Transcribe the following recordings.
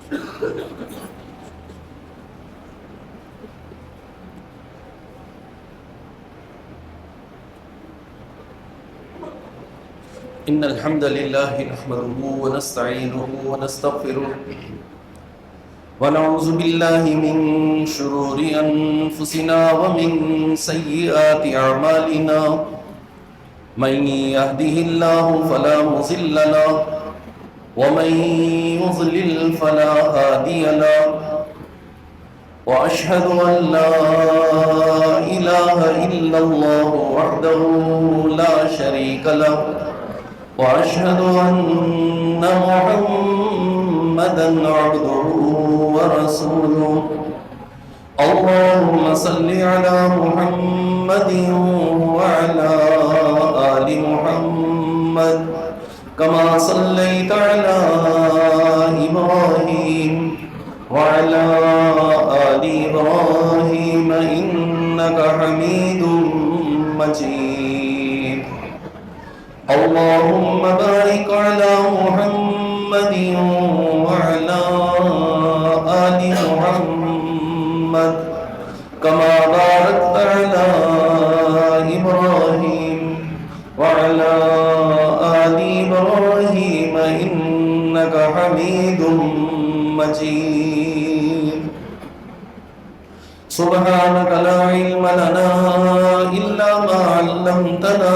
إن الحمد لله نحمده ونستعينه ونستغفره ونعوذ بالله من شرور أنفسنا ومن سيئات أعمالنا من يهده الله فلا مضل له ومن يضلل فلا هادي له وأشهد أن لا إله إلا الله وحده لا شريك له وأشهد أن محمدًا عبده ورسوله اللهم صل على محمد وعلى آل محمد كما صليت على إبراهيم وعلى آل إبراهيم إنك حميد مجيد اللهم بارك على محمد وعلى آل محمد كما باركت على إبراهيم وعلى آل إبراهيم إنك حميد مجيد سبحانك لا علم لنا إلا ما علمتنا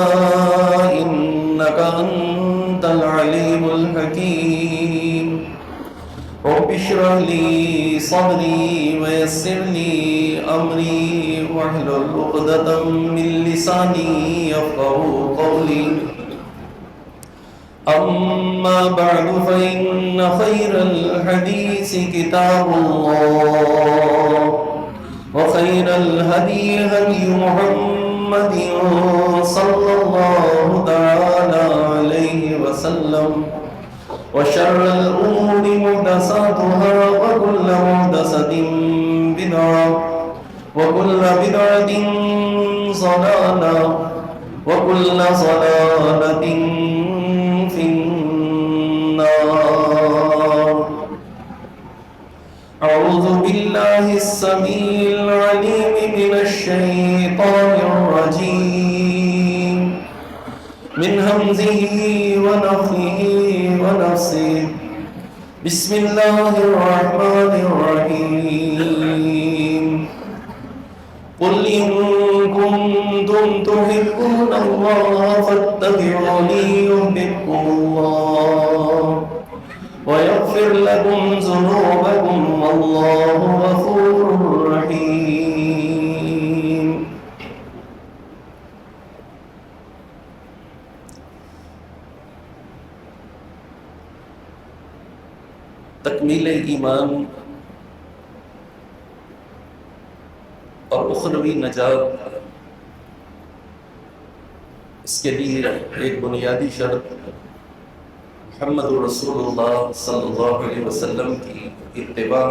إنك أنت العليم الحكيم رب اشرح لي صدري ويسر لي أمري واحلل عقدة من لساني يفقهوا قولي أما بعد فإن خير الحديث كتاب الله وخير الهدي هدي محمد صلى الله تعالى عليه وسلم وشر الأمور محدثاتها وكل محدثة بدعة وكل بدعة ضلالة وكل ضلالة في النار أعوذ بالله السميع العليم من الشيطان الرجيم من همزه ونفخه ونفسه بسم الله الرحمن الرحيم قل إن كنتم تحبون الله فاتبعوني يحببكم الله ويغفر لكم ذنوبكم والله غفور رحيم تکمیل ایمان اور اخروی نجات اس کے لیے ایک بنیادی شرط محمد رسول اللہ صلی اللہ علیہ وسلم کی اتباع۔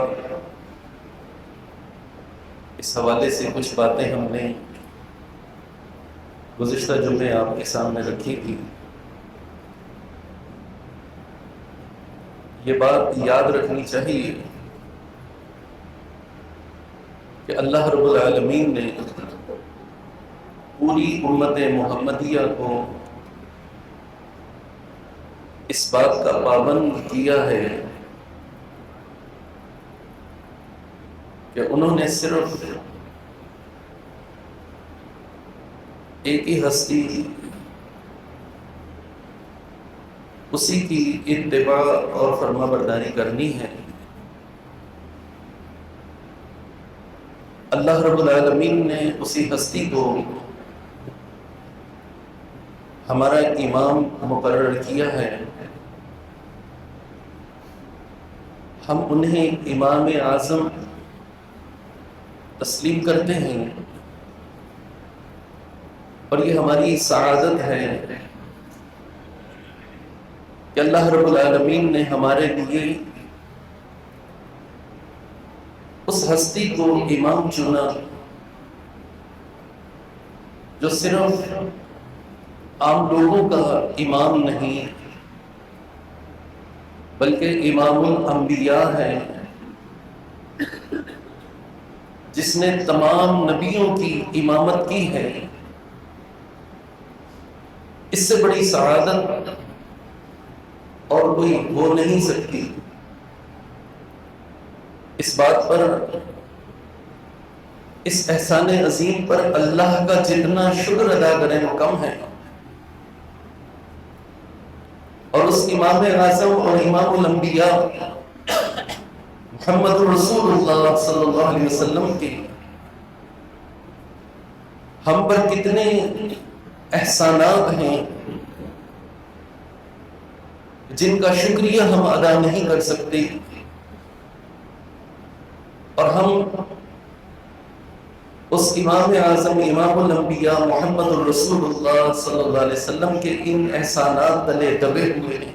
اس حوالے سے کچھ باتیں ہم نے گزشتہ جمعے آپ کے سامنے رکھی تھی۔ یہ بات یاد رکھنی چاہیے کہ اللہ رب العالمین نے پوری امت محمدیہ کو اس بات کا پابند کیا ہے کہ انہوں نے صرف ایک ہی ہستی، اسی کی اتباع اور فرما برداری کرنی ہے۔ اللہ رب العالمین نے اسی ہستی کو ہمارا امام مقرر کیا ہے۔ ہم انہیں امام اعظم تسلیم کرتے ہیں اور یہ ہماری سعادت ہے کہ اللہ رب العالمین نے ہمارے لیے اس ہستی کو امام چنا جو صرف عام لوگوں کا امام نہیں بلکہ امام الانبیاء ہے، جس نے تمام نبیوں کی امامت کی ہے۔ اس سے بڑی سعادت اور کوئی ہو نہیں سکتی۔ اس بات پر، اس احسان عظیم پر اللہ کا جتنا شکر ادا کریں وہ کم ہے۔ اور اس امام اعظم اور امام الانبیاء محمد رسول اللہ صلی اللہ علیہ وسلم کے ہم پر کتنے احسانات ہیں جن کا شکریہ ہم ادا نہیں کر سکتے، اور ہم اس امام اعظم امام الانبیاء محمد الرسول اللہ صلی اللہ علیہ وسلم کے ان احسانات تلے دبے ہوئے ہیں۔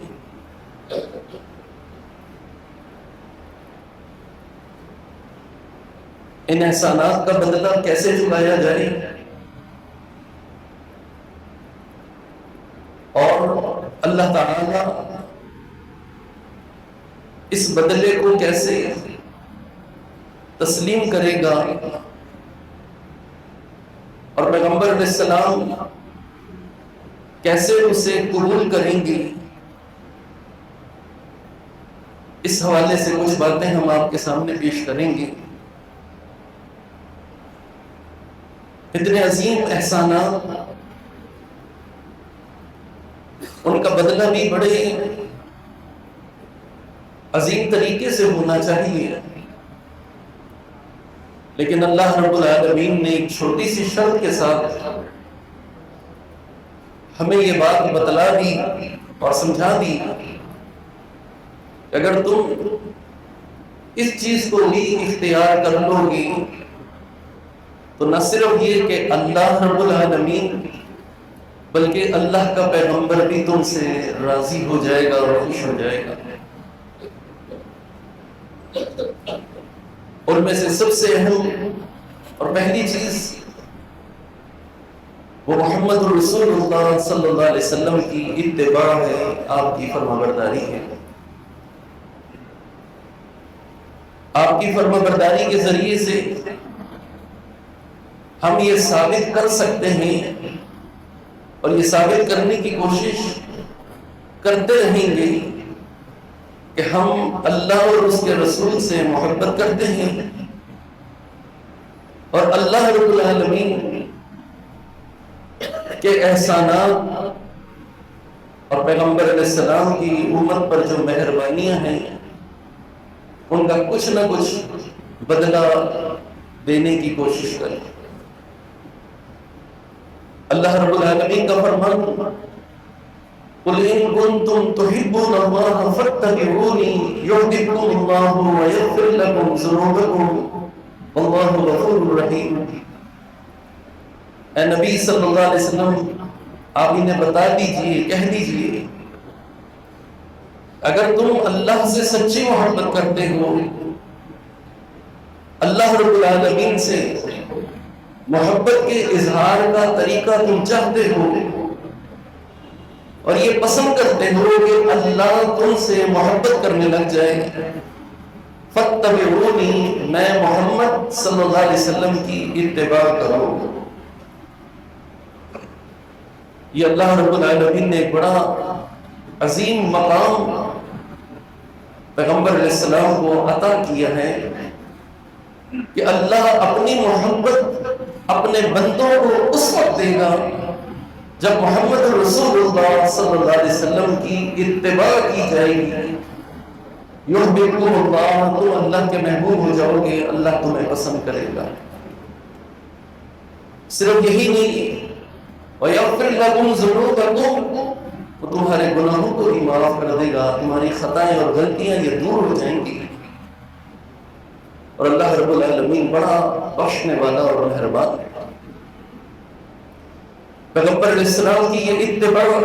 ان احسانات کا بدلہ کیسے چکایا جائے اور اللہ تعالی اس بدلے کو کیسے تسلیم کرے گا، اور پیغمبر علیہ السلام کیسے اسے قبول کریں گے، اس حوالے سے کچھ باتیں ہم آپ کے سامنے پیش کریں گے۔ اتنے عظیم احسانات، ان کا بدلہ بھی بڑے عظیم طریقے سے ہونا چاہیے، لیکن اللہ رب العالمین نے ایک چھوٹی سی شرط کے ساتھ ہمیں یہ بات بتلا دی اور سمجھا دی کہ اگر تم اس چیز کو بھی اختیار کر لو گے تو نہ صرف یہ کہ اللہ رب العالمین بلکہ اللہ کا پیغمبر بھی تم سے راضی ہو جائے گا اور خوش ہو جائے گا۔ ان میں سے سب سے اہم اور پہلی چیز وہ محمد رسول اللہ صلی اللہ علیہ وسلم کی اتباع ہے، آپ کی فرمانبرداری ہے۔ آپ کی فرمانبرداری کے ذریعے سے ہم یہ ثابت کر سکتے ہیں اور یہ ثابت کرنے کی کوشش کرتے رہیں گے کہ ہم اللہ اور اس کے رسول سے محبت کرتے ہیں، اور اللہ رب العالمین کے احسانات اور پیغمبر علیہ السلام کی امت پر جو مہربانیاں ہیں ان کا کچھ نہ کچھ بدلہ دینے کی کوشش کریں۔ اللہ رب العالمین کا فرمان قُلْ إِن كُنتُمْ تُحِبُّونَ اللَّهَ فَاتَّبِعُونِي يُحْبِبْكُمُ اللَّهُ وَيَغْفِرْ لَكُمْ ذُنُوبَكُمْ وَاللَّهُ غَفُورٌ رَحِيمٌ۔ اے نبی صلی اللہ علیہ وسلم، آپ انہیں بتا دیجئے، کہہ دیجئے، اگر تم اللہ سے سچی محبت کرتے ہو، اللہ رب العالمین سے محبت کے اظہار کا طریقہ تم چاہتے ہو اور یہ پسند کرتے ہو کہ اللہ تم سے محبت کرنے لگ جائے، فَاتَّبِعُونِي، میں محمد صلی اللہ علیہ وسلم کی اتباع کرو۔ یہ اللہ رب العالمین نے ایک بڑا عظیم مقام پیغمبر علیہ السلام کو عطا کیا ہے کہ اللہ اپنی محبت اپنے بندوں کو اس وقت دے گا جب محمد رسول اللہ صلی اللہ علیہ وسلم کی اتباع کی جائے گی۔ یحببکم اللہ، تم اللہ کے محبوب ہو جاؤ گے، اللہ تمہیں پسند کرے گا۔ صرف یہی نہیں، وَيَغْفِرْ لَكُمْ ذُنُوبَكُمْ، وہ تمہارے گناہوں کو بھی معاف کر دے گا، تمہاری خطائیں اور غلطیاں یہ دور ہو جائیں گی، اور اللہ رب العالمین بڑا بخشنے والا اور مہربان ہے۔ پیغمبر علیہ السلام کی یہ اتباع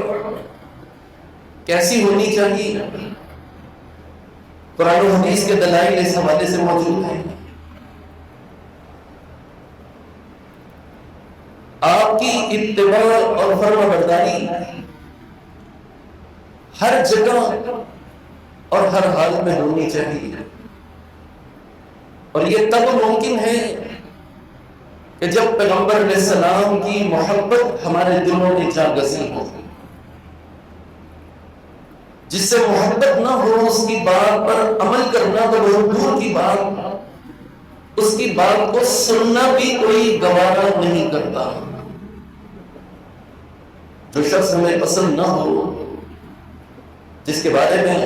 کیسی ہونی چاہیے؟ قرآن و حدیث کے دلائل اس حوالے سے موجود ہیں۔ آپ کی اتباع اور فرمانبرداری ہر جگہ اور ہر حال میں ہونی چاہیے. اور یہ تب ممکن ہے کہ جب پیغمبر علیہ السلام کی محبت ہمارے دلوں میں جا گسی ہو. جس سے محبت نہ ہو اس کی بات پر عمل کرنا تو بہت دور کی بات، اس کی بات کو سننا بھی کوئی گوارا نہیں کرتا. جو شخص ہمیں پسند نہ ہو، جس کے بارے میں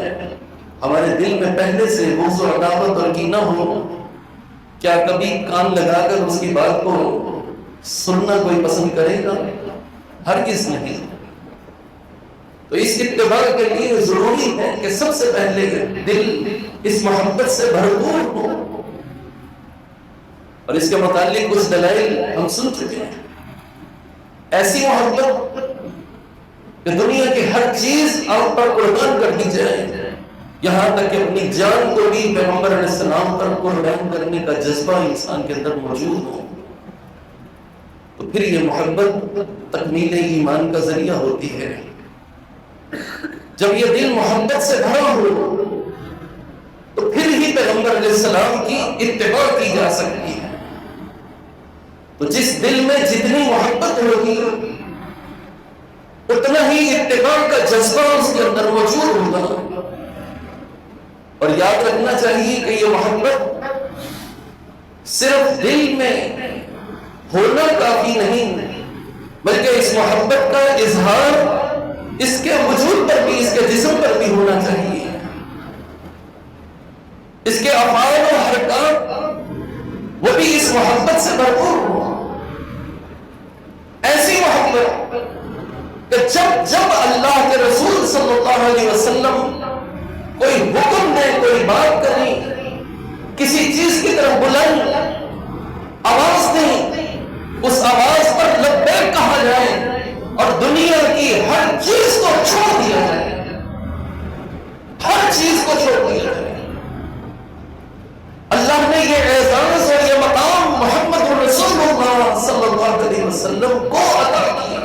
ہمارے دل میں پہلے سے بغض و عداوت اور کینہ ہو، کیا کبھی کان لگا کر اس کی بات کو سننا کوئی پسند کرے گا؟ ہرگز نہیں. تو اس اتباع کے لیے ضروری ہے کہ سب سے پہلے دل اس محبت سے بھرپور ہو. اور اس کے متعلق کچھ دلائل ہم سن چکے ہیں. ایسی محبت کہ دنیا کی ہر چیز آپ پر قربان کر دی جائے، یہاں تک کہ اپنی جان کو بھی پیغمبر علیہ السلام پر قربان کرنے کا جذبہ انسان کے اندر موجود ہو، تو پھر یہ محبت تکمیل ایمان کا ذریعہ ہوتی ہے. جب یہ دل محبت سے بھرا ہو تو پھر ہی پیغمبر علیہ السلام کی اتباع کی جا سکتی ہے. تو جس دل میں جتنی محبت ہوگی اتنا ہی اتباع کا جذبہ اس کے اندر موجود ہوگا. اور یاد رکھنا چاہیے کہ یہ محبت صرف دل میں ہونا کافی نہیں، بلکہ اس محبت کا اظہار اس کے وجود پر بھی، اس کے جسم پر بھی ہونا چاہیے. اس کے افعال و حرکات وہ بھی اس محبت سے بھرپور ہو. ایسی محبت کہ جب اللہ کے رسول صلی اللہ علیہ وسلم کوئی حکم دے، کوئی بات کریں، کسی چیز کی طرف بلند آواز دیں، اس آواز پر لبیک کہا جائے اور دنیا کی ہر چیز کو چھوڑ دیا جائے، ہر چیز کو چھوڑ دیا جائے. اللہ نے یہ اعزاز اور یہ مقام محمد رسول اللہ صلی اللہ علیہ وسلم کو عطا کیا.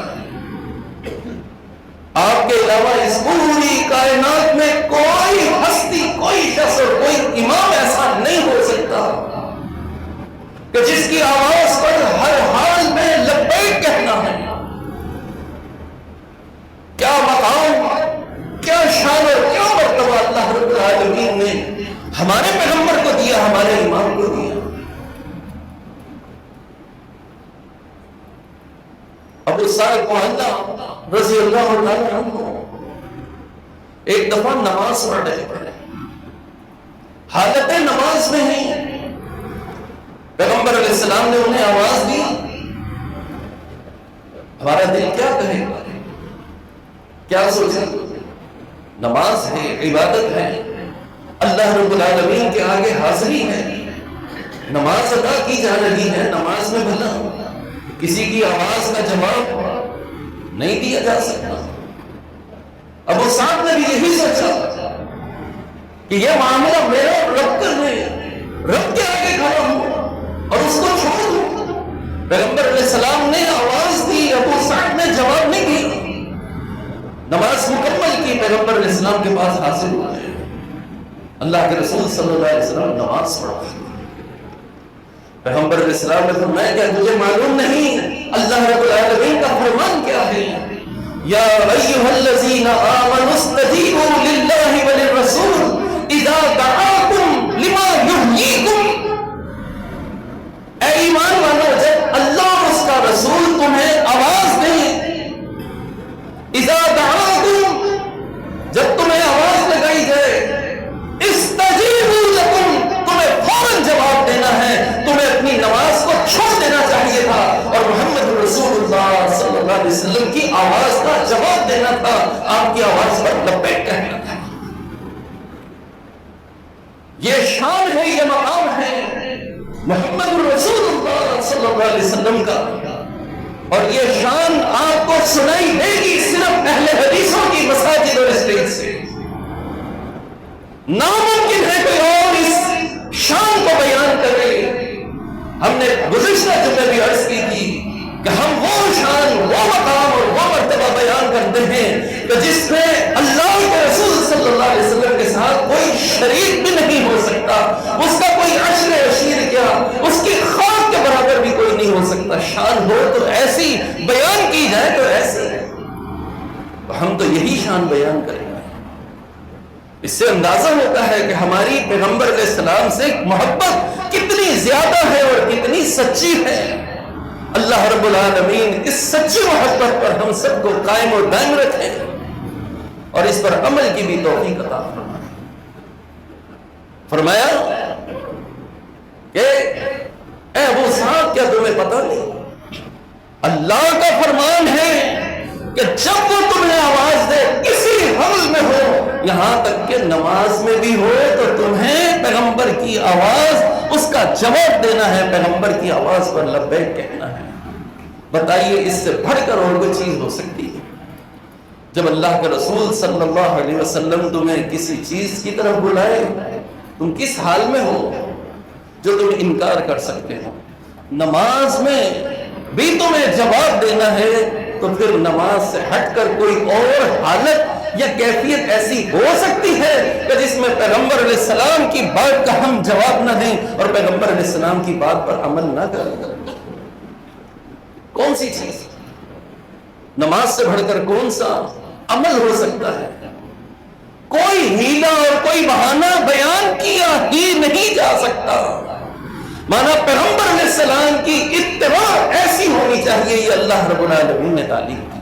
آپ کے علاوہ اس پوری کائنات میں کوئی ہستی، کوئی شخص اور کوئی امام ایسا نہیں ہو سکتا کہ جس کی آواز پر ہر حال میں لبیک کہنا ہے. کیا مقام، کیا شان اور کیا مرتبہ اللہ رب العالمین نے ہمارے پیغمبر کو دیا، ہمارے امام کو دیا. ابو سعد معلّہ رضی اللہ عنہ ایک دفعہ نماز پڑھ رہے تھے، حالت نماز میں ہی پیغمبر علیہ السلام نے انہیں آواز دی. ہمارا دل کیا کہے گا، کیا سوچے؟ نماز ہے، عبادت ہے، اللہ رب العالمین کے آگے حاضری ہے، نماز ادا کی جا رہی ہے. نماز میں بھلا کسی کی آواز کا جواب نہیں دیا جا سکتا. ابو سعد نے بھی یہی سوچا کہ یہ معاملہ میرا رب کر رہے، رب کے آگے کھڑا ہوں اور اس کو چھوڑ دوں. پیغمبر علیہ السلام نے آواز دی، ابو سعد نے جواب نہیں دیا. نماز مکمل کی، پیغمبر علیہ السلام کے پاس حاصل ہوئے. اللہ کے رسول صلی اللہ علیہ وسلم نماز پڑھا. پیغمبر علیہ السلام نے فرمایا کہ تجھے معلوم نہیں اللہ رب العالمین کا فرمان کیا ہے؟ یا ایھا الذین آمنوا استجیبوا للہ وللرسول اذا دعاکم لما یحییکم. اے ایمان والو، جب اللہ اور اس کا رسول تمہیں آواز دیں، اذا دعاکم، جب تمہیں آواز لگائی جائے، استجیبوا لکم، تمہیں فوراً جواب دینا ہے. تمہیں اپنی نماز کو چھوڑ دینا چاہیے تھا اور محمد رسول اللہ صلی اللہ علیہ وسلم کی آواز کا جواب دینا تھا. آپ کی آواز پر لبیک کہنا تھا. یہ شان ہے، یہ مقام ہے محمد رسول اللہ صلی اللہ علیہ وسلم کا. اور یہ شان آپ کو سنائی دے گی صرف اہل حدیثوں کی مساجد اور اسٹیج سے. ناممکن ہے کوئی اور اس شان کو بیان کرے. ہم نے گزشتہ جمعے بھی عرض کی تھی کہ ہم وہ شان، وہ مقام اور وہ مرتبہ بیان کرتے ہیں کہ جس میں اللہ کے رسول صلی اللہ علیہ وسلم کے ساتھ اس کا کوئی عشر عشیر کیا، اس کی خاک کے برابر بھی کوئی نہیں ہو سکتا۔ شان ہو تو ایسی، بیان کی جائے تو ایسی، ہم تو یہی شان بیان کریں گے۔ اس سے اندازہ ہوتا ہے کہ ہماری پیغمبر علیہ السلام سے محبت کتنی زیادہ ہے اور کتنی سچی ہے۔ اللہ رب العالمین اس سچی محبت پر ہم سب کو قائم و دائم رکھے اور اس پر عمل کی بھی توفیق عطا فرمائے۔ فرمایا کہ اے ابو سعد، کیا تمہیں پتہ نہیں، اللہ کا فرمان ہے کہ جب وہ تمہیں آواز دے کسی حال میں ہو، یہاں تک کہ نماز میں بھی ہو، تو تمہیں پیغمبر کی آواز، اس کا جواب دینا ہے، پیغمبر کی آواز پر لبیک کہنا ہے۔ بتائیے اس سے بڑھ کر اور کوئی چیز ہو سکتی ہے؟ جب اللہ کے رسول صلی اللہ علیہ وسلم تمہیں کسی چیز کی طرف بلائے، تم کس حال میں ہو جو تم انکار کر سکتے ہو؟ نماز میں بھی تمہیں جواب دینا ہے، تو پھر نماز سے ہٹ کر کوئی اور حالت یا کیفیت ایسی ہو سکتی ہے کہ جس میں پیغمبر علیہ السلام کی بات کا ہم جواب نہ دیں اور پیغمبر علیہ السلام کی بات پر عمل نہ کریں؟ کون سی چیز؟ نماز سے بڑھ کر کون سا عمل ہو سکتا ہے؟ کوئی ہیلا اور کوئی بہانہ بیان کیا ہی نہیں جا سکتا۔ مانا پیغمبر علیہ السلام کی اتباع ایسی ہونی چاہیے، یہ اللہ رب العالمین نے تعلیم دی۔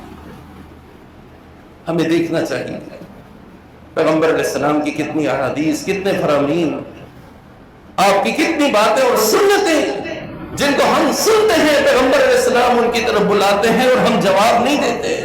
ہمیں دیکھنا چاہیے پیغمبر علیہ السلام کی کتنی احادیث، کتنے فرامین، آپ کی کتنی باتیں اور سنتیں جن کو ہم سنتے ہیں، پیغمبر علیہ السلام ان کی طرف بلاتے ہیں اور ہم جواب نہیں دیتے۔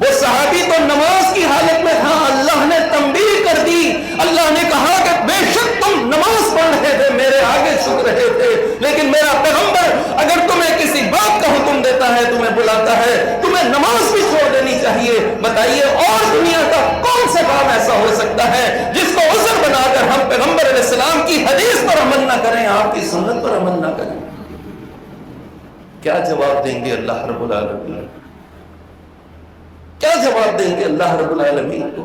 وہ صحابی تو نماز کی حالت میں تھا، اللہ نے تنبیہ کر دی، اللہ نے کہا کہ بے شک تم نماز پڑھ رہے تھے، میرے آگے جھک رہے تھے، لیکن میرا پیغمبر اگر تمہیں کسی بات کا حکم دیتا ہے، تمہیں بلاتا ہے، تمہیں نماز بھی چھوڑ دینی چاہیے۔ بتائیے اور دنیا کا کون سا کام ایسا ہو سکتا ہے جس کو عذر بنا کر ہم پیغمبر علیہ السلام کی حدیث پر عمل نہ کریں، آپ کی سنت پر عمل نہ کریں؟ کیا جواب دیں گے اللہ رب العالمین؟ کیا جواب دیں گے اللہ رب العالمین کو؟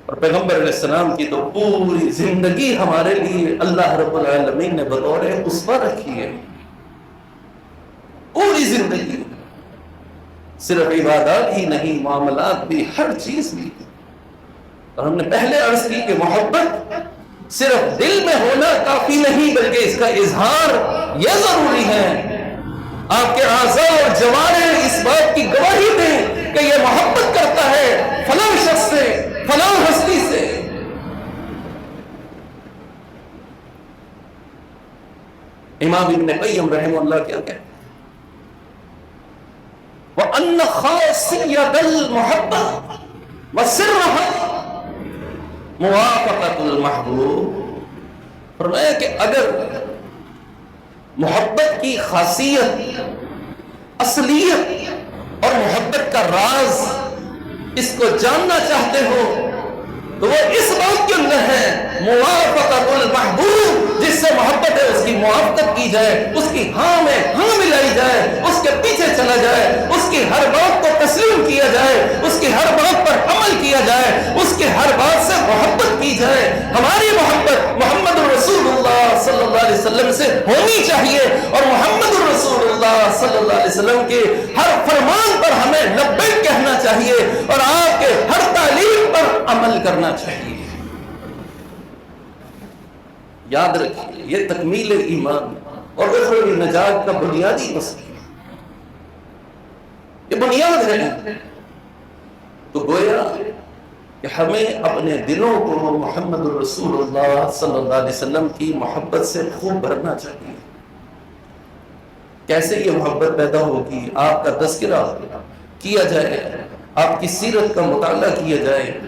اور پیغمبر علیہ السلام کی تو پوری زندگی ہمارے لیے اللہ رب العالمین نے بطور اسوہ رکھی ہے۔ پوری زندگی، صرف عبادات ہی نہیں، معاملات بھی، ہر چیز بھی۔ اور ہم نے پہلے عرض کی کہ محبت صرف دل میں ہونا کافی نہیں، بلکہ اس کا اظہار یہ ضروری ہے۔ آپ کے اعضاء اور جوارح اس بات کی گواہی دیں کہ یہ محبت کرتا ہے فلاں شخص سے، فلاں ہستی سے۔ امام ابن قیم رحمہ اللہ کیا کہتے ہیں؟ وَأَنَّ خَاصِيَّةَ الْمُحَبَّةِ وَسِرَّهَا موافقت المحبوب۔ فرمایا کہ اگر محبت کی خاصیت، اصلیت اور محبت کا راز اس کو جاننا چاہتے ہو تو وہ اس بات کے اندر ہے موافقت المحبوب، جس سے محبت ہے اس کی موافقت کی جائے، اس کی ہاں میں ہاں ملائی جائے، اس کے پیچھے چلا جائے، اس کی ہر بات کو تسلیم کیا جائے، اس کی ہر بات پر عمل کیا جائے، اس کی ہر بات سے محبت کی جائے۔ ہماری محبت محمد رسول اللہ صلی اللہ علیہ وسلم سے ہونی چاہیے اور محمد رسول اللہ صلی اللہ علیہ وسلم کے ہر فرمان پر ہمیں لبیک کہنا چاہیے اور آپ کے ہر تعلیم پر عمل کرنا چاہیے۔ یاد رکھیے یہ تکمیل ایمان اور اخروی نجات کا بنیادی مسئلہ، یہ بنیاد ہے۔ تو گویا کہ ہمیں اپنے دلوں کو محمد رسول اللہ صلی اللہ علیہ وسلم کی محبت سے خوب بھرنا چاہیے۔ کیسے یہ محبت پیدا ہوگی؟ آپ کا تذکرہ کیا جائے، آپ کی سیرت کا مطالعہ کیا جائے،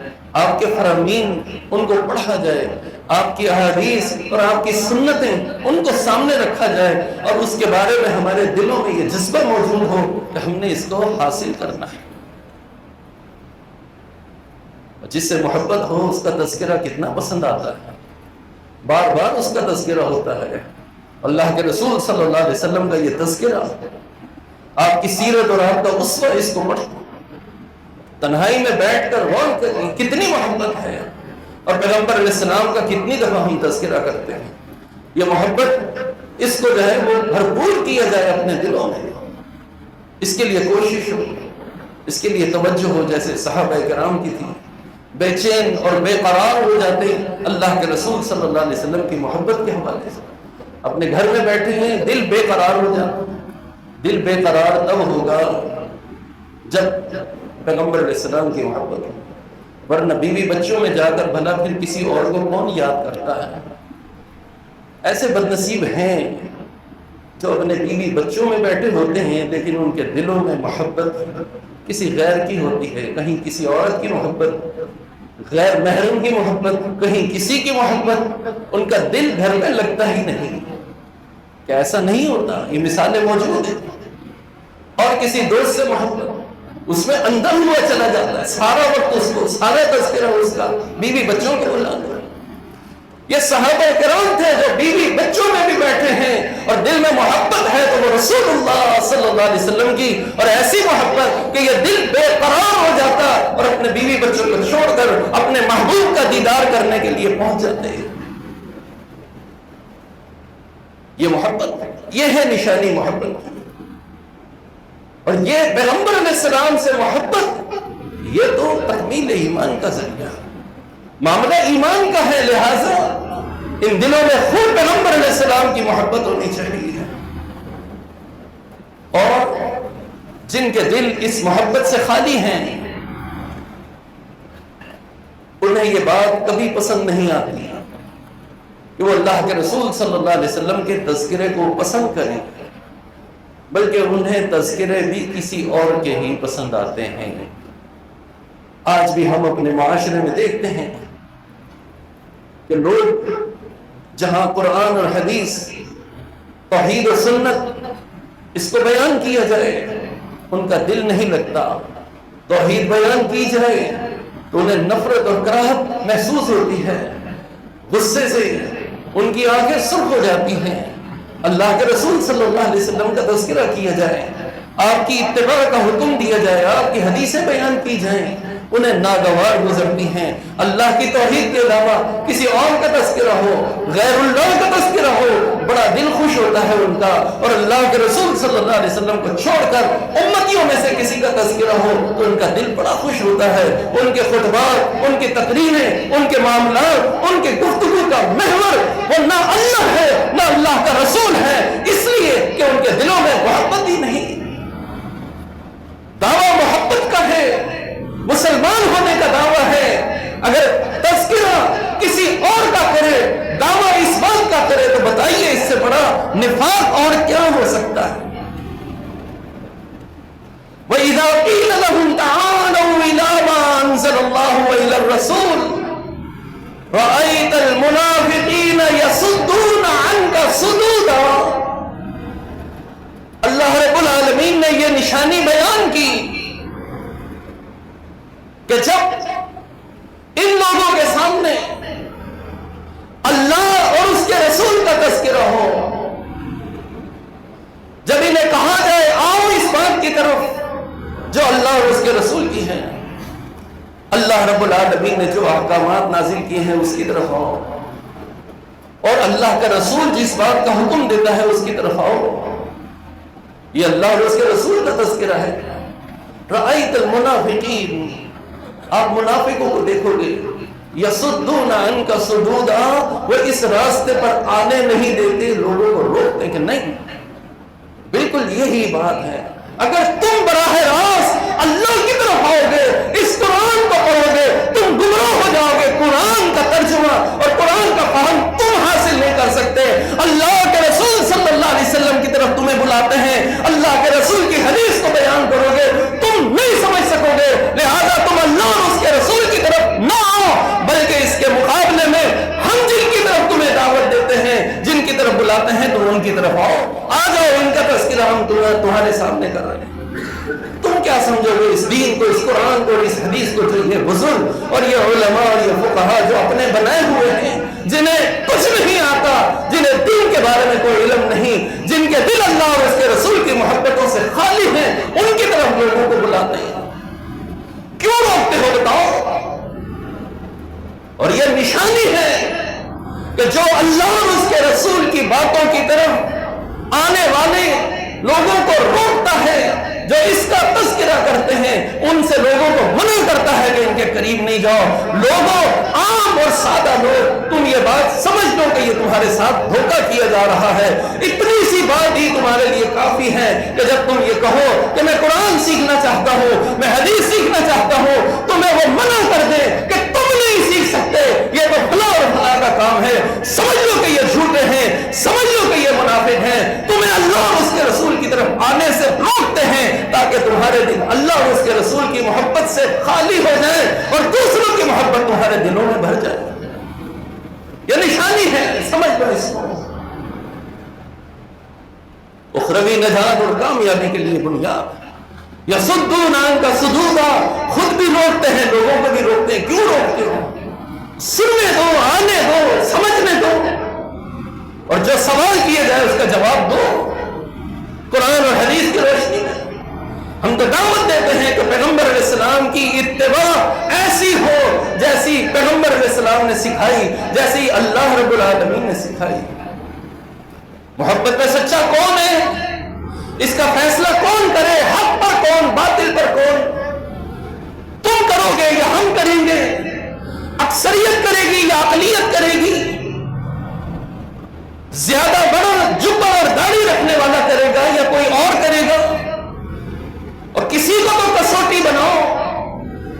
آپ کے فرامین ان کو پڑھا جائے، آپ کی احادیث اور آپ کی سنتیں ان کو سامنے رکھا جائے اور اس کے بارے میں ہمارے دلوں میں یہ جذبہ موجود ہو کہ ہم نے اس کو حاصل کرنا ہے۔ جس سے محبت ہو اس کا تذکرہ کتنا پسند آتا ہے، بار بار اس کا تذکرہ ہوتا ہے۔ اللہ کے رسول صلی اللہ علیہ وسلم کا یہ تذکرہ، آپ کی سیرت اور آپ کا اسوہ، اس کو پڑھو، تنہائی میں بیٹھ کر غور کریں کتنی محبت ہے اور پیغمبر علیہ السلام کا کتنی دفعہ ہم تذکرہ کرتے ہیں. یہ محبت اس کو جو ہے وہ بھرپور کیا جائے اپنے دلوں میں. اس کے لیے کوشش ہو, اس کے لیے توجہ ہو, جیسے صحابہ کرام کی تھی. بے چین اور بے قرار ہو جاتے ہیں اللہ کے رسول صلی اللہ علیہ وسلم کی محبت کے حوالے سے. اپنے گھر میں بیٹھے ہیں, دل بے قرار ہو جاتا. دل بے قرار تب ہوگا جب پیغمبر علیہ السلام کی محبت ہو, ورنہ بیوی بچوں میں جا کر بھلا پھر کسی اور کو کون یاد کرتا ہے. ایسے بدنصیب ہیں جو اپنے بیوی بچوں میں بیٹھے ہوتے ہیں لیکن ان کے دلوں میں محبت کسی غیر کی ہوتی ہے. کہیں کسی عورت کی محبت, غیر محرم کی محبت, کہیں کسی کی محبت, ان کا دل گھر میں لگتا ہی نہیں. کہ ایسا نہیں ہوتا, یہ مثالیں موجود ہیں. اور کسی دوست سے محبت, اس میں اندر ہوا چلا جاتا ہے, سارا وقت اس کو, سارا تذکرہ اس کا بیوی بچوں کو بلا دو. یہ صحابہ کرام تھے جو بیوی بچوں میں بھی بیٹھے ہیں اور دل میں محبت ہے تو وہ رسول اللہ صلی اللہ علیہ وسلم کی, اور ایسی محبت کہ یہ دل بے قرار ہو جاتا اور اپنے بیوی بچوں کو چھوڑ کر اپنے محبوب کا دیدار کرنے کے لیے پہنچ جاتے ہیں. یہ محبت, یہ ہے نشانی محبت. اور یہ پیغمبر علیہ السلام سے محبت, یہ تو تکمیل ایمان کا ذریعہ, معاملہ ایمان کا ہے. لہذا ان دلوں میں خود پیغمبر علیہ السلام کی محبت ہونی چاہیے. اور جن کے دل اس محبت سے خالی ہیں انہیں یہ بات کبھی پسند نہیں آتی کہ وہ اللہ کے رسول صلی اللہ علیہ وسلم کے تذکرے کو پسند کریں, بلکہ انہیں تذکرے بھی کسی اور کے ہی پسند آتے ہیں. آج بھی ہم اپنے معاشرے میں دیکھتے ہیں کہ لوگ جہاں قرآن اور حدیث, توحید و سنت اس کو بیان کیا جائے ان کا دل نہیں لگتا. توحید بیان کی جائے تو انہیں نفرت اور کراہت محسوس ہوتی ہے, غصے سے ان کی آنکھیں سرخ ہو جاتی ہیں. اللہ کے رسول صلی اللہ علیہ وسلم کا تذکرہ کیا جائے, آپ کی اتباع کا حکم دیا جائے, آپ کی حدیثیں بیان کی جائیں, انہیں ناگوار گزرتی ہیں. اللہ کی توحید کے علاوہ کسی اور کا تذکرہ ہو, غیر اللہ کا تذکرہ ہو, بڑا دل خوش ہوتا ہے ان کا. اور اللہ کے رسول صلی اللہ علیہ وسلم کو چھوڑ کر امتیوں میں سے کسی کا تذکرہ ہو تو ان کا دل بڑا خوش ہوتا ہے. ان کے خطبات, ان کی تقریریں, ان کے معاملات, ان کے گفتگو کا محور وہ نہ اللہ ہے نہ اللہ کا رسول ہے, اس لیے کہ ان کے دلوں میں محبت ہی نہیں. دعویٰ محبت کا ہے, مسلمان ہونے کا دعویٰ ہے. اگر تذکرہ کسی اور کا کرے, دعویٰ اس بات کا کرے, تو بتائیے اس سے بڑا نفاق اور کیا ہو سکتا ہے. وَإِذَا قِيلَ لَهُمْ تَعَالَوْا إِلَىٰ مَا أَنزَلَ اللَّهُ وَإِلَى الرَّسُولِ رَأَيْتَ الْمُنَافِقِينَ يَصُدُّونَ عَنْكَ صُدُودًا. اللہ رب العالمین نے یہ نشانی بیان کی کہ جب ان لوگوں کے سامنے اللہ اور اس کے رسول کا تذکرہ ہو, جب انہیں کہا جائے آؤ اس بات کی طرف جو اللہ اور اس کے رسول کی ہے, اللہ رب العالمین نے جو احکامات نازل کیے ہیں اس کی طرف آؤ, اور اللہ کا رسول جس بات کا حکم دیتا ہے اس کی طرف آؤ. یہ اللہ اور اس کے رسول کا تذکرہ ہے. رأیت المنافقین, آپ منافقوں کو دیکھو گے, یصدون عنک صدودا, وہ اس راستے پر آنے نہیں دیتے, لوگوں کو روکتے کہ نہیں. بالکل یہی بات ہے. اگر تم براہ راست اللہ کی طرف آؤ گے, اس قرآن کو پڑھو گے, تم گمراہ ہو جاؤ گے. قرآن کا ترجمہ اور قرآن کا فہم تم حاصل نہیں کر سکتے. اللہ کے رسول صلی اللہ علیہ وسلم کی طرف تمہیں بلاتے ہیں, اللہ کے رسول کی حدیث کو بیان کرو گے, تم نہیں سمجھ سکو گے. لہذا تم اللہ اور اس کے رسول کی طرف نہ آؤ, بلکہ اس کے مقابلے میں ہم جن کی طرف تمہیں دعوت دیتے ہیں, جن کی طرف بلاتے ہیں, تم ان کی طرف آؤ. آ جاؤ, ان کا تذکرہ ہم تمہارے سامنے کر رہے ہیں. تم کیا سمجھو گے اس دین کو, اس قرآن کو اور اس حدیث کو جو یہ بزرگ اور یہ علماء اور یہ فقہا جو اپنے بنائے ہوئے ہیں, جنہیں کچھ نہیں آتا, جنہیں دین کے بارے میں کوئی علم نہیں, جن کے دل اللہ اور اس کے رسول کی محبتوں سے خالی ہیں, ان کی طرف لوگوں کو بلاتے ہیں. کیوں روکتے ہو بتاؤ؟ اور یہ نشانی ہے کہ جو اللہ اور اس کے رسول کی باتوں کی طرف آنے والے لوگوں کو روکتا ہے، جو اس کا تذکرہ کرتے ہیں، ان سے لوگوں کو منع کرتا ہے کہ ان کے قریب نہیں جاؤ۔ لوگوں، عام اور سادہ لوگ، تم یہ بات سمجھ لو کہ یہ تمہارے ساتھ دھوکہ کیا جا رہا ہے۔ اتنی سی بات ہی تمہارے لیے کافی ہے کہ جب تم یہ کہو کہ میں قرآن سیکھنا چاہتا ہوں، میں حدیث سیکھنا چاہتا ہوں، تو میں وہ منع کر دے کہ تم نہیں سیکھ سکتے، یہ تو فلاں اور فلاں کا کام ہے۔ سمجھ لو کہ یہ جھوٹے ہیں، سمجھ لو کہ یہ منافق ہیں، تمہیں اللہ اور اس کے رسول کی طرف آنے سے روکتے ہیں تاکہ تمہارے دل اللہ اور اس کے رسول کی محبت سے خالی ہو جائیں اور دوسروں کی محبت تمہارے دلوں میں بھر جائے۔ یہ نشانی ہے، سمجھ لو اس کو۔ اخروی نجات اور کامیابی کے لیے بنیاد۔ یصدون عنک صدودا، خود بھی روکتے ہیں، لوگوں کو بھی روکتے ہیں۔ کیوں روکتے ہو؟ سننے دو، آنے دو، سمجھنے دو، اور جو سوال کیے جائے اس کا جواب دو قرآن اور حدیث کی روشنی میں۔ ہم تو دعوت دیتے ہیں کہ پیغمبر علیہ السلام کی اتباع ایسی ہو جیسی پیغمبر علیہ السلام نے سکھائی، جیسی اللہ رب العالمین نے سکھائی۔ محبت میں سچا کون ہے؟ اس کا فیصلہ کون کرے؟ حق پر کون، باطل پر کون؟ تم کرو گے یا ہم کریں گے؟ اکثریت کرے گی یا اقلیت کرے گی؟ زیادہ بڑا جبہ اور داڑھی رکھنے والا کرے گا یا کوئی اور کرے گا؟ اور کسی کو تو کسوٹی بناؤ،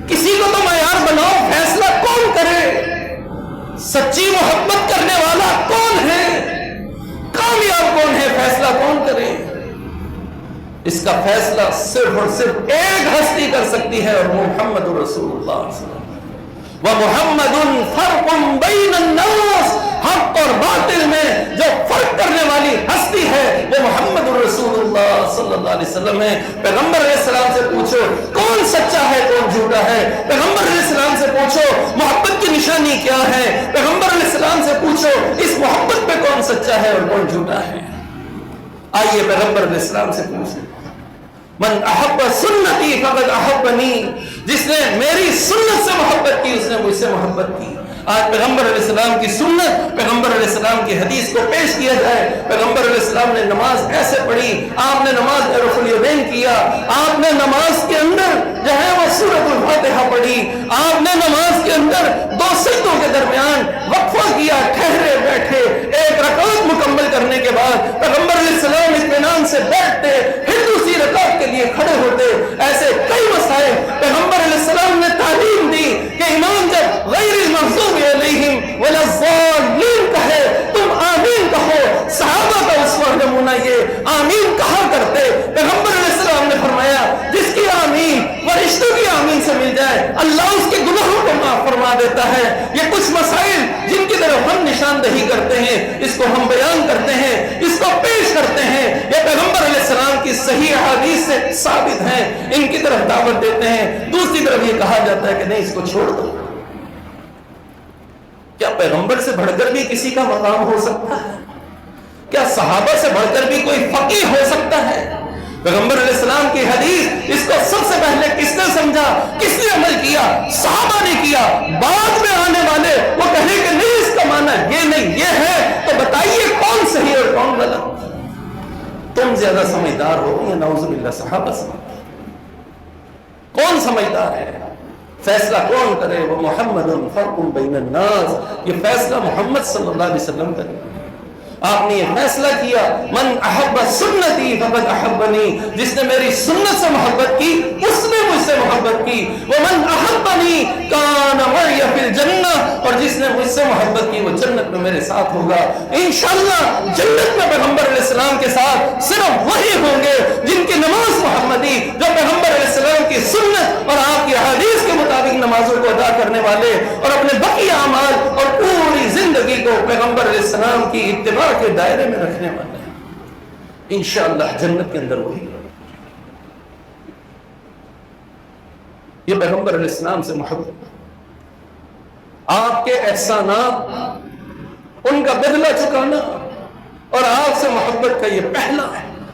کسی کو تو معیار بناؤ، فیصلہ کون کرے؟ سچی محبت کرنے والا کون ہے؟ کامیاب کون ہے؟ فیصلہ کون کرے؟ اس کا فیصلہ صرف اور صرف ایک ہستی کر سکتی ہے، اور وہ محمد رسول اللہ صلی اللہ علیہ وسلم۔ وَمُحَمَّدٌ فَرْقٌ بَيْنَ النَّاسِ، حق اور باطل میں جو فرق کرنے والی ہستی ہے وہ محمد رسول اللہ صلی اللہ علیہ وسلم ہے۔ پیغمبر علیہ السلام سے پوچھو کون سچا ہے کون جھوٹا ہے، پیغمبر علیہ السلام سے پوچھو محبت کی نشانی کیا ہے، پیغمبر علیہ السلام سے پوچھو اس محبت پہ کون سچا ہے اور کون جھوٹا ہے۔ آئیے پیغمبر علیہ السلام سے پوچھیں، من احب سنتی فقد احبنی، جس نے میری سنت سے محبت کی اس نے مجھ سے محبت کی۔ آج پیغمبر علیہ السلام کی سنت، پیغمبر علیہ السلام کی حدیث کو پیش کیا جائے۔ پیغمبر علیہ السلام نے نماز ایسے پڑھی، آپ نے نماز رفع الیدین کیا، آپ نے نماز کے اندر جو ہے وہ سورۃ الفاتحہ پڑھی، آپ نے نماز کے اندر دو سجدوں کے درمیان وقفہ کیا، ٹھہرے بیٹھے، ایک رکعت مکمل کرنے کے بعد پیغمبر علیہ السلام اطمینان سے بیٹھتے، پھر دوسری رکعت کے لیے کھڑے ہوتے۔ ایسے کئی مسائل پیغمبر علیہ السلام نے تعلیم دی کہ امام جب غیر المغضوب علیہم ولا الضالین کہے تم آمین کہو۔ صحابہ کا اسوہ نمونہ یہ آمین کہا کرتے۔ پیغمبر علیہ السلام نے فرمایا جس کی آمین فرشتوں کی آمین سے مل جائے اللہ اس کے گناہوں کو معاف فرما دیتا ہے۔ یہ کچھ مسائل جن کی طرف ہم نشاندہی کرتے ہیں، اس کو ہم بیان کرتے ہیں، اس کو پیش کرتے ہیں، یہ پیغمبر علیہ السلام کی صحیح احادیث سے ثابت ہیں، ان کی طرف دعوت دیتے ہیں۔ دوسری طرف یہ کہا جاتا ہے کہ نہیں اس کو چھوڑ دو۔ کیا پیغمبر سے بڑھ کر بھی کسی کا مقام ہو سکتا ہے؟ کیا صحابہ سے بڑھ کر بھی کوئی فقیہ ہو سکتا ہے؟ پیغمبر علیہ السلام کی حدیث، اس کو سب سے پہلے کس نے سمجھا، کس نے عمل کیا؟ صحابہ نے کیا۔ بعد میں آنے والے وہ کہنے کہ نہیں اس کا معنی یہ نہیں یہ ہے، تو بتائیے کون صحیح اور کون غلط؟ تم زیادہ سمجھدار ہو یا نعوذ باللہ صحابہ سمجھدار؟ کون سمجھدار ہے؟ فیصلہ کون کرے؟ وہ محمد فرق بین الناس، یہ فیصلہ محمد صلی اللہ علیہ وسلم کرے۔ آپ نے یہ فیصلہ کیا من احب سنتی فقد احبنی، جس نے میری سنت سے محبت کی اس نے مجھ سے محبت کی۔ ومن احبنی کان معی فی الجنہ، اور جس نے مجھ سے محبت کی وہ جنت میں میرے ساتھ ہوگا۔ انشاءاللہ جنت میں پیغمبر علیہ السلام کے ساتھ صرف وہی ہوں گے جن کی نماز محمدی، جو پیغمبر علیہ السلام کی سنت اور آپ کی حدیث کے مطابق نمازوں کو ادا کرنے والے، اور اپنے بقیہ اعمال اور پوری زندگی کو پیغمبر علیہ السلام کی اتباع کے دائرے میں رکھنے والے ہیں۔ انشاءاللہ جنت کے اندر وہی۔ یہ پیغمبر علیہ السلام سے محبت، آپ کے احسانات ان کا بدلہ چکانا، اور آپ سے محبت کا یہ پہلا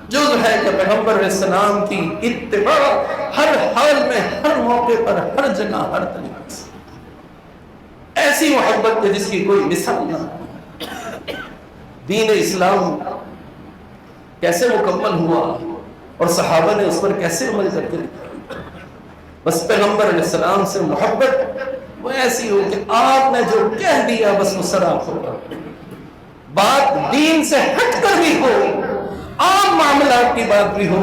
جز ہے کہ پیغمبر علیہ السلام کی اتباع ہر حال میں، ہر موقع پر، ہر جگہ، ہر طریقے سے۔ ایسی ایسی محبت ہے جس کی کوئی مثال نہ۔ دین اسلام کیسے مکمل ہوا اور صحابہ نے اس پر کیسے عمل کرتے دکھایا۔ بس پیغمبر علیہ السلام سے محبت وہ ایسی ہو کہ آپ نے جو کہہ دیا بس وہ صراف ہوگا، بات دین سے ہٹ کر بھی ہو، عام معاملات کی بات بھی ہو،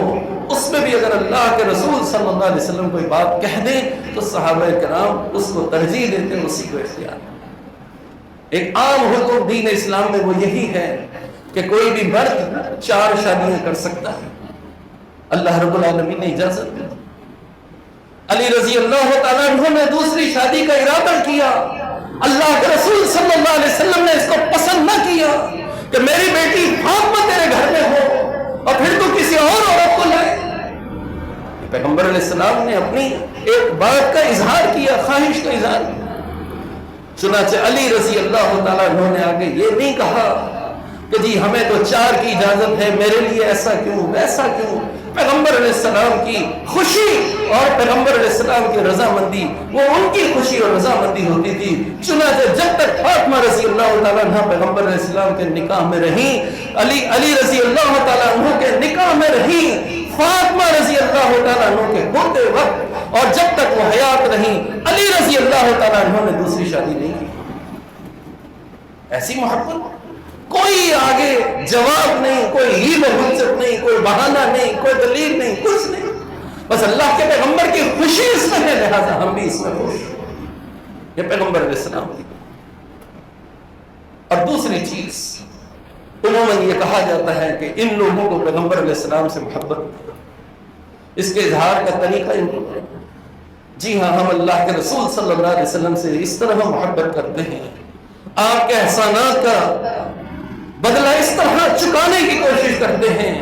اس میں بھی اگر اللہ کے رسول صلی اللہ علیہ وسلم کوئی بات کہہ دیں تو صحابہ کرام اس کو ترجیح دیتے ہیں، اسی کو اختیار۔ ایک عام حکم دین اسلام میں وہ یہی ہے کہ کوئی بھی مرد 4 شادیاں کر سکتا ہے، اللہ رب العالمین نے اجازت دی۔ علی رضی اللہ تعالیٰ عنہ نے دوسری شادی کا ارادہ کیا، اللہ کے رسول صلی اللہ علیہ وسلم نے اس کو پسند نہ کیا کہ میری بیٹی فاطمہ تیرے گھر میں ہو اور پھر تو کسی اور عورت کو لائے۔ پیغمبر علیہ السلام نے اپنی ایک بات کا اظہار کیا، خواہش کا اظہار کیا۔ چنانچہ علی رضی اللہ تعالیٰ عنہ نے آگے یہ نہیں کہا کہ جی ہمیں تو 4 کی اجازت ہے، میرے لیے ایسا کیوں ویسا کیوں۔ پیغمبر علیہ السلام کی خوشی اور پیغمبر علیہ السلام کی رضامندی وہ ان کی خوشی اور رضامندی ہوتی تھی۔ چنانچہ جب تک فاطمہ رضی اللہ تعالیٰ عنہ پیغمبر علیہ السلام کے نکاح میں رہیں، علی رضی اللہ تعالیٰ عنہ کے نکاح میں رہیں، فاطمہ رضی اللہ تعالیٰ عنہ کے ہوتے وقت اور جب تک وہ حیات رہیں، علی رضی اللہ تعالیٰ عنہ نے دوسری شادی نہیں کی۔ ایسی محبت، کوئی آگے جواب نہیں، کوئی ہیل و حجت نہیں، کوئی بہانہ نہیں، کوئی دلیل نہیں، کچھ نہیں، بس اللہ کے پیغمبر کی خوشی اس میں ہے، لہذا ہم بھی اس میں خوش۔ یہ پیغمبر علیہ السلام کی۔ اور دوسری چیز، عموماً یہ کہا جاتا ہے کہ ان لوگوں کو پیغمبر علیہ السلام سے محبت، اس کے اظہار کا طریقہ جی ہاں، ہم اللہ کے رسول صلی اللہ علیہ وسلم سے اس طرح محبت کرتے ہیں، آپ کے احسانات کا بدلہ اس طرح چکانے کی کوشش کرتے ہیں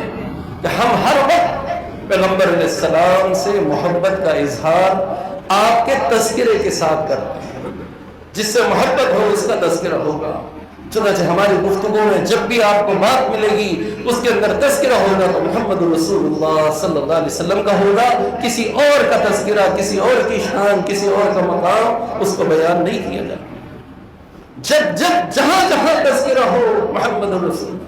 کہ ہم ہر وقت پیغمبر علیہ السلام سے محبت کا اظہار آپ کے تذکرے کے ساتھ کرتے ہیں۔ جس سے محبت ہو اس کا تذکرہ ہوگا۔ چنانچہ ہماری گفتگو میں جب بھی آپ کو بات ملے گی اس کے اندر تذکرہ ہوگا تو محمد رسول اللہ صلی اللہ علیہ وسلم کا ہوگا، کسی اور کا تذکرہ، کسی اور کی شان، کسی اور کا مقام اس کو بیان نہیں کیا جائے۔ جب جہاں جہاں تذکرہ ہو محمد رسول،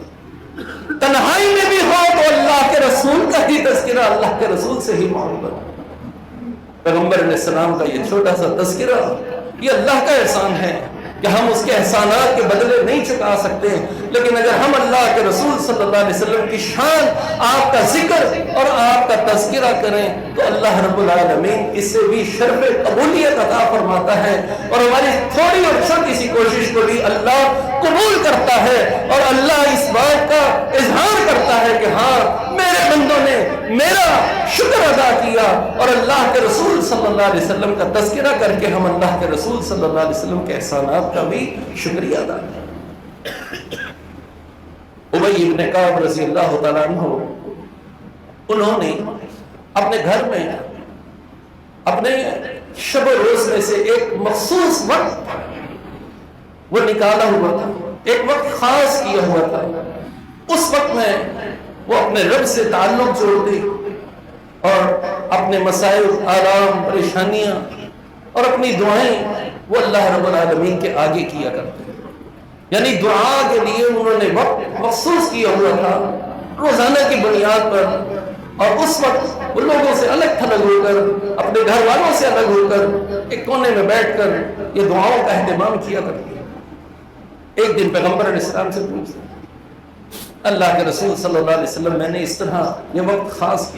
تنہائی میں بھی ہو تو اللہ کے رسول کا ہی تذکرہ، اللہ کے رسول سے ہی محبت۔ پیغمبر علیہ السلام کا یہ چھوٹا سا تذکرہ یہ اللہ کا احسان ہے کہ ہم اس کے احسانات کے بدلے نہیں چکا سکتے، لیکن اگر ہم اللہ کے رسول صلی اللہ علیہ وسلم کی شان، آپ کا ذکر اور آپ کا تذکرہ کریں تو اللہ رب العالمین اس سے بھی شرف قبولیت عطا فرماتا ہے، اور ہماری تھوڑی اور چھوٹی سی کوشش کو بھی اللہ قبول کرتا ہے، اور اللہ اس بات کا اظہار کرتا ہے کہ ہاں میرے بندوں نے میرا شکر ادا کیا، اور اللہ کے رسول صلی اللہ علیہ وسلم کا تذکرہ کر کے ہم اللہ کے رسول صلی اللہ علیہ وسلم کے احسانات کا بھی شکریہ ادا کیا۔ ابی بن کعب رضی اللہ تعالیٰ عنہ، انہوں نے اپنے گھر میں اپنے شب و روز میں سے ایک مخصوص وقت وہ نکالا ہوا تھا، ایک وقت خاص کیا ہوا تھا۔ اس وقت میں وہ اپنے رب سے تعلق جوڑتے اور اپنے مسائل، آرام، پریشانیاں اور اپنی دعائیں وہ اللہ رب العالمین کے آگے کیا کرتے، یعنی دعا کے لیے انہوں نے وقت مخصوص کیا ہوا تھا روزانہ کی بنیاد پر، اور اس وقت وہ لوگوں سے الگ تھلگ ہو کر، اپنے گھر والوں سے الگ ہو کر ایک کونے میں بیٹھ کر یہ دعاؤں کا اہتمام کیا کرتے۔ ایک دن پیغمبر علیہ السلام سے پوچھتے، اللہ کے رسول صلی اللہ علیہ وسلم میں نے اس طرح یہ وقت خاص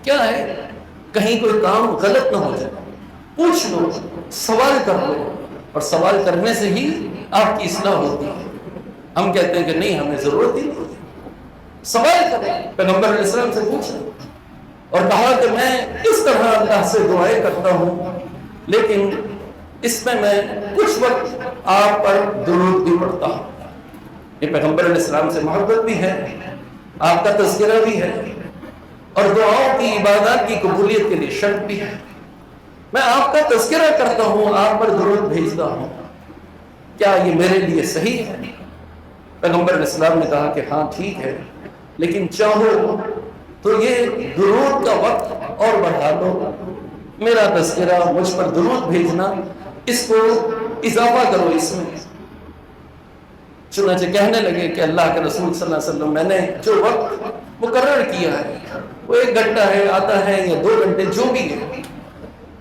کیا ہے، کہیں کوئی کام غلط نہ ہو جائے، پوچھ لو، سوال کر لو، اور سوال کرنے سے ہی آپ کی اصلاح ہوتی ہے۔ ہم کہتے ہیں کہ نہیں، ہمیں ضرورت ہی نہیں، سوال کریں۔ پیغمبر علیہ السلام سے پوچھا اور کہا کہ میں اس طرح اللہ سے دعائیں کرتا ہوں، لیکن اس میں کچھ وقت آپ پر درود بھی پڑھتا ہوں۔ یہ پیغمبر علیہ السلام سے محبت بھی ہے، آپ کا تذکرہ بھی ہے، اور دعاؤں کی، عبادات کی قبولیت کے لیے شرط بھی ہے۔ میں آپ کا تذکرہ کرتا ہوں، آپ پر درود بھیجتا ہوں، کیا یہ میرے لیے صحیح ہے؟ پیغمبر علیہ السلام نے کہا کہ ہاں ٹھیک ہے، لیکن چاہو تو یہ درود کا وقت اور بڑھا دو، میرا تذکرہ، مجھ پر درود بھیجنا، اس کو اضافہ کرو اس میں۔ چنانچہ کہنے لگے کہ اللہ کے رسول صلی اللہ علیہ وسلم میں نے جو وقت مقرر کیا ہے وہ 1 گھنٹہ ہے، آتا ہے یا 2 گھنٹے جو بھی ہے،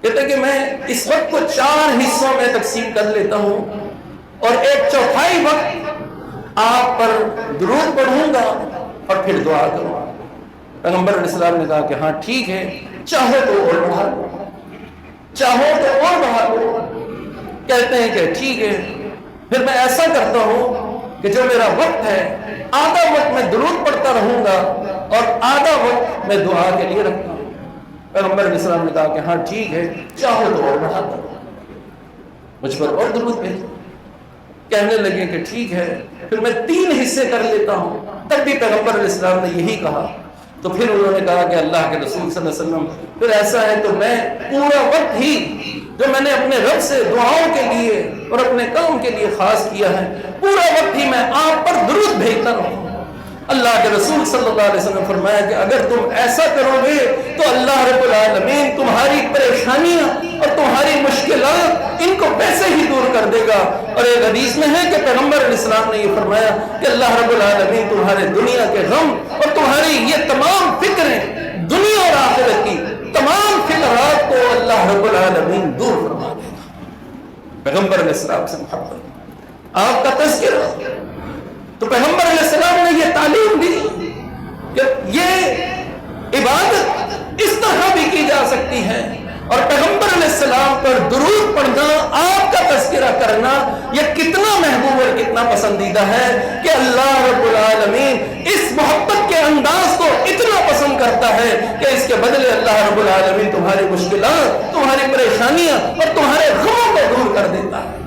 کہتے کہ میں اس وقت کو 4 حصوں میں تقسیم کر لیتا ہوں اور 1/4 وقت آپ پر درود پڑھوں گا اور پھر دعا کروں گا۔ پیغمبر علیہ السلام نے کہا کہ ہاں ٹھیک ہے، چاہو تو اور بڑھا لو، چاہو تو اور بڑھا لو۔ کہتے ہیں کہ ٹھیک ہے، پھر میں ایسا کرتا ہوں کہ جو میرا وقت ہے آدھا وقت میں درود پڑھتا رہوں گا اور آدھا وقت میں دعا کے لیے رکھتا ہوں۔ پیغمبر علیہ السلام نے کہا کہ ہاں ٹھیک ہے، چاہو تو اور بڑھا دو، مجھ پر اور درود بھیجو۔ کہنے لگے کہ ٹھیک ہے، پھر میں 3 حصے کر لیتا ہوں۔ تب بھی پیغمبر علیہ السلام نے یہی کہا۔ تو پھر انہوں نے کہا کہ اللہ کے رسول صلی اللہ علیہ وسلم پھر ایسا ہے تو میں پورا وقت ہی جو میں نے اپنے رب سے دعاؤں کے لیے اور اپنے کام کے لیے خاص کیا ہے، پورا وقت ہی میں آپ پر درود بھیجتا رہوں۔ اللہ کے رسول صلی اللہ علیہ وسلم نے فرمایا کہ اگر تم ایسا کرو گے تو اللہ رب العالمین تمہاری پریشانیاں اور تمہاری مشکلات ان کو ویسے ہی دور کر دے گا۔ اور ایک حدیث میں ہے کہ پیغمبر علیہ السلام نے یہ فرمایا کہ اللہ رب العالمین تمہارے دنیا کے غم اور تمہاری یہ تمام فکریں، دنیا اور آخرت کی تمام فکرات کو اللہ رب العالمین دور فرما دے گا۔ پیغمبر علیہ السلام سے محبت، آپ کا تذکرہ، تو پیغمبر علیہ السلام نے یہ تعلیم دی کہ یہ عبادت اس طرح بھی کی جا سکتی ہے، اور پیغمبر علیہ السلام پر درود پڑھنا، آپ کا تذکرہ کرنا، یہ کتنا محبوب اور کتنا پسندیدہ ہے کہ اللہ رب العالمین اس محبت کے انداز کو اتنا پسند کرتا ہے کہ اس کے بدلے اللہ رب العالمین تمہاری مشکلات، تمہاری پریشانیاں اور تمہارے غموں کو دور کر دیتا ہے۔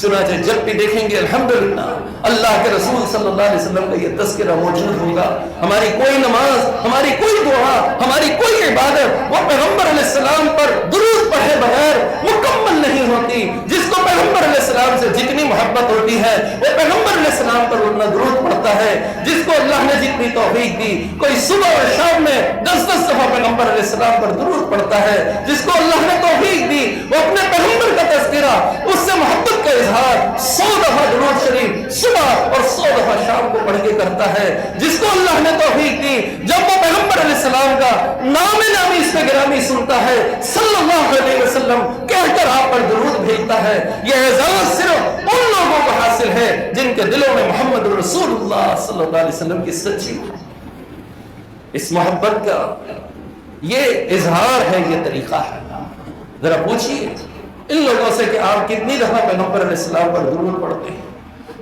چنانچہ جب بھی دیکھیں گے الحمدللہ اللہ کے رسول صلی اللہ علیہ وسلم کا یہ تذکرہ موجود ہوگا، ہماری کوئی نماز، ہماری کوئی دعا، ہماری کوئی عبادت وہ پیغمبر علیہ السلام پر درود پڑھے بغیر مکمل نہیں ہوتی۔ جس کو پیغمبر علیہ السلام سے جتنی محبت ہوتی ہے وہ پیغمبر علیہ السلام پر اتنا درود پڑھتا ہے۔ جس کو اللہ نے جتنی توفیق دی، کوئی صبح اور شام میں 10 دفعہ پیغمبر علیہ السلام پر درود پڑھتا ہے۔ جس کو اللہ نے توفیق دی وہ اپنے پیغمبر کا تذکرہ، اس سے محبت کا 100 دفعہ درود شریف صبح اور 100 دفعہ شام کو پڑھ کے کرتا ہے۔ جس کو اللہ نے توفیق دی جب وہ پیغمبر علیہ السلام کا نام نامی اس پہ گرامی سنتا ہے، صلی اللہ علیہ وسلم کہہ کر آپ پر درود بھیجتا ہے، یہ اعزاز صرف ان لوگوں کو حاصل ہے جن کے دلوں میں محمد رسول اللہ صلی اللہ علیہ وسلم کی سچی اس محبت کا یہ اظہار ہے، یہ طریقہ ہے۔ ذرا پوچھیے ان لوگوں سے کہ آپ کتنی دفعہ پیغمبر علیہ السلام پر درود پڑھتے ہیں؟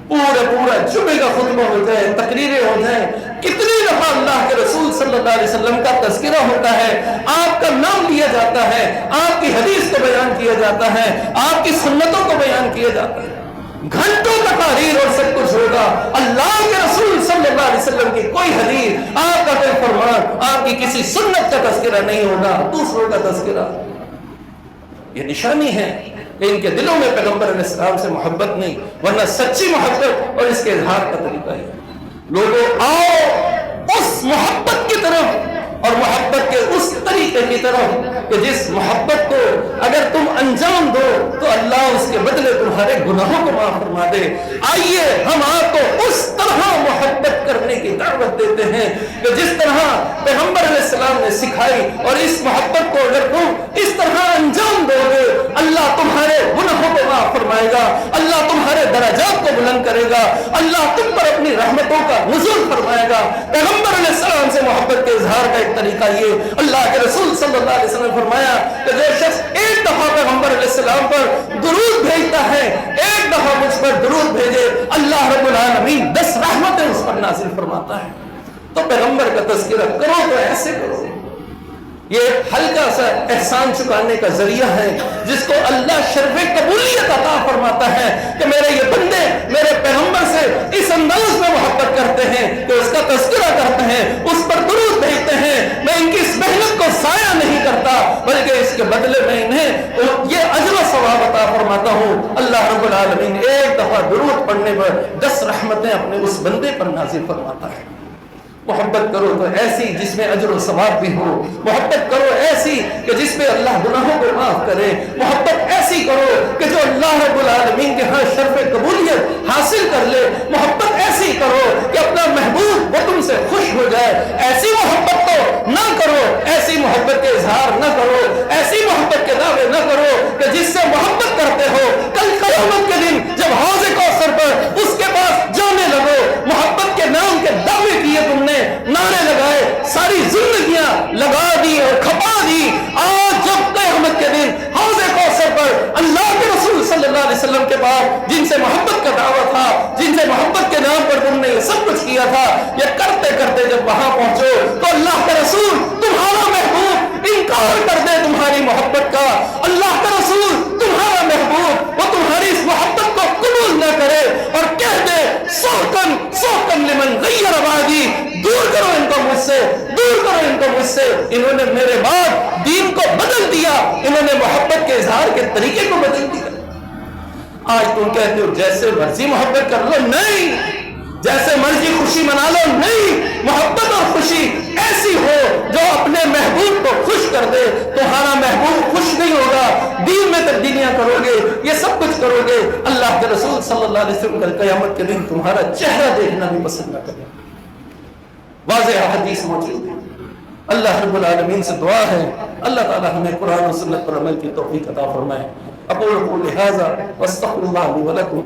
پورا جمعے کا خطبہ ہو جائے، تقریریں ہو جائیں، کتنی دفعہ اللہ کے رسول صلی اللہ علیہ وسلم کا تذکرہ ہوتا ہے، آپ کا نام لیا جاتا ہے، آپ کی حدیث کو بیان کیا جاتا ہے، آپ کی سنتوں کو بیان کیا جاتا ہے۔ گھنٹوں تقاریر اور سب کچھ ہوگا، اللہ کے رسول صلی اللہ علیہ وسلم کی کوئی حدیث، آپ کا کوئی فرمان، آپ کی کسی سنت کا تذکرہ نہیں ہوگا، دوسروں کا تذکرہ۔ یہ نشانی ہے کہ ان کے دلوں میں پیغمبر علیہ السلام سے محبت نہیں، ورنہ سچی محبت اور اس کے اظہار کا طریقہ ہے۔ لوگوں آؤ اس محبت کی طرف اور محبت کے اس طریقے کی طرف کہ جس محبت کو اگر تم انجام دو تو اللہ اس کے بدلے تمہارے گناہوں کو معاف فرما دے۔ آئیے ہم آپ کو اس طرح محبت کرنے کی دعوت دیتے ہیں کہ جس طرح پیغمبر علیہ السلام نے سکھائی، اور اس محبت کو اگر تم اس طرح انجام دو گے اللہ تمہارے گناہوں کو معاف فرمائے گا، اللہ تمہارے درجات کو بلند کرے گا، اللہ تم پر اپنی رحمتوں کا نزول فرمائے گا۔ پیغمبر علیہ السلام سے محبت کے اظہار کا ایک طریقہ یہ، اللہ کے رسول صلی اللہ علیہ وسلم نے فرمایا کہ جو شخص ایک دفعہ پیغمبر علیہ السلام پر درود بھیجتا ہے، ایک دفعہ مجھ پر درود بھیجے، اللہ رب العالمین 10 رحمتیں اس پر نازل فرماتا ہے۔ تو پیغمبر کا تذکرہ کرو تو ایسے کرو، یہ ایک ہلکا سا احسان چکانے کا ذریعہ ہے جس کو اللہ شرف قبولیت عطا فرماتا ہے کہ میرے یہ بندے میرے پیغمبر سے اس انداز میں محبت کرتے ہیں کہ اس کا تذکرہ کرتے ہیں، اس پر درود بھیجتے ہیں، میں ان کی اس محنت کو ضائع نہیں کرتا بلکہ اس کے بدلے میں انہیں یہ اجر و ثواب عطا فرماتا ہوں۔ اللہ رب العالمین ایک دفعہ درود پڑھنے پر 10 رحمتیں اپنے اس بندے پر نازل فرماتا ہے۔ محبت کرو تو ایسی جس میں اجر و ثواب بھی ہو، محبت کرو ایسی کہ جس میں اللہ گناہوں کو معاف کرے، محبت ایسی کرو کہ جو اللہ رب العالمین کے ہاں شرف قبولیت حاصل کر لے، محبت ایسی کرو کہ اپنا محبوب وہ تم سے خوش ہو جائے۔ ایسی محبت تو نہ کرو، ایسی محبت کے اظہار نہ کرو، ایسی محبت کے دعوے نہ کرو کہ جس سے محبت کرتے ہو کل قیامت کے دن جب حوض کوثر پر اس کے پاس جانے لگو، محبت کے نام کے دعوے کیے تم نے، نعرے لگائے، ساری زندگیاں لگا دی اور کھپا دی، آج جب قیامت کے دن حوض کوثر پر اللہ کے رسول صلی اللہ علیہ وسلم کے پاس جن سے محبت کا دعویٰ تھا، جن سے محبت کے نام پر تم نے یہ سب کچھ کیا تھا، یہ کرتے کرتے جب وہاں پہنچو تو اللہ کے رسول تمہارا محبوب انکار کر دے تمہاری محبت کا، اللہ کا رسول تمہارا محبوب وہ تمہاری اس محبت کو قبول نہ کرے اور کہہ دے سوکن لمن غیر بعدی، دور کرو ان کو مجھ سے، دور کرو ان کو مجھ سے، انہوں نے میرے بعد دین کو بدل دیا، انہوں نے محبت کے اظہار کے طریقے کو بدل دیا۔ آج تم کہتے ہو جیسے مرضی محبت کر لو، نہیں، جیسے مرضی خوشی منا لو، نہیں، محبت اور خوشی ایسی ہو جو اپنے محبوب کو خوش کر دے۔ تمہارا محبوب خوش نہیں ہوگا، دین میں تبدیلیاں کرو گے، یہ سب کچھ کرو گے، اللہ کے رسول صلی اللہ علیہ وسلم کل قیامت کے دن تمہارا چہرہ دیکھنا بھی پسند نہ کرے۔ واضح حدیث موجود ہے۔ اللہ رب العالمین سے دعا ہے اللہ تعالی ہمیں قرآن و سنت پر عمل کی توفیق عطا فرمائے۔ اقول قولی ھذا واستغفر اللہ لی ولکم۔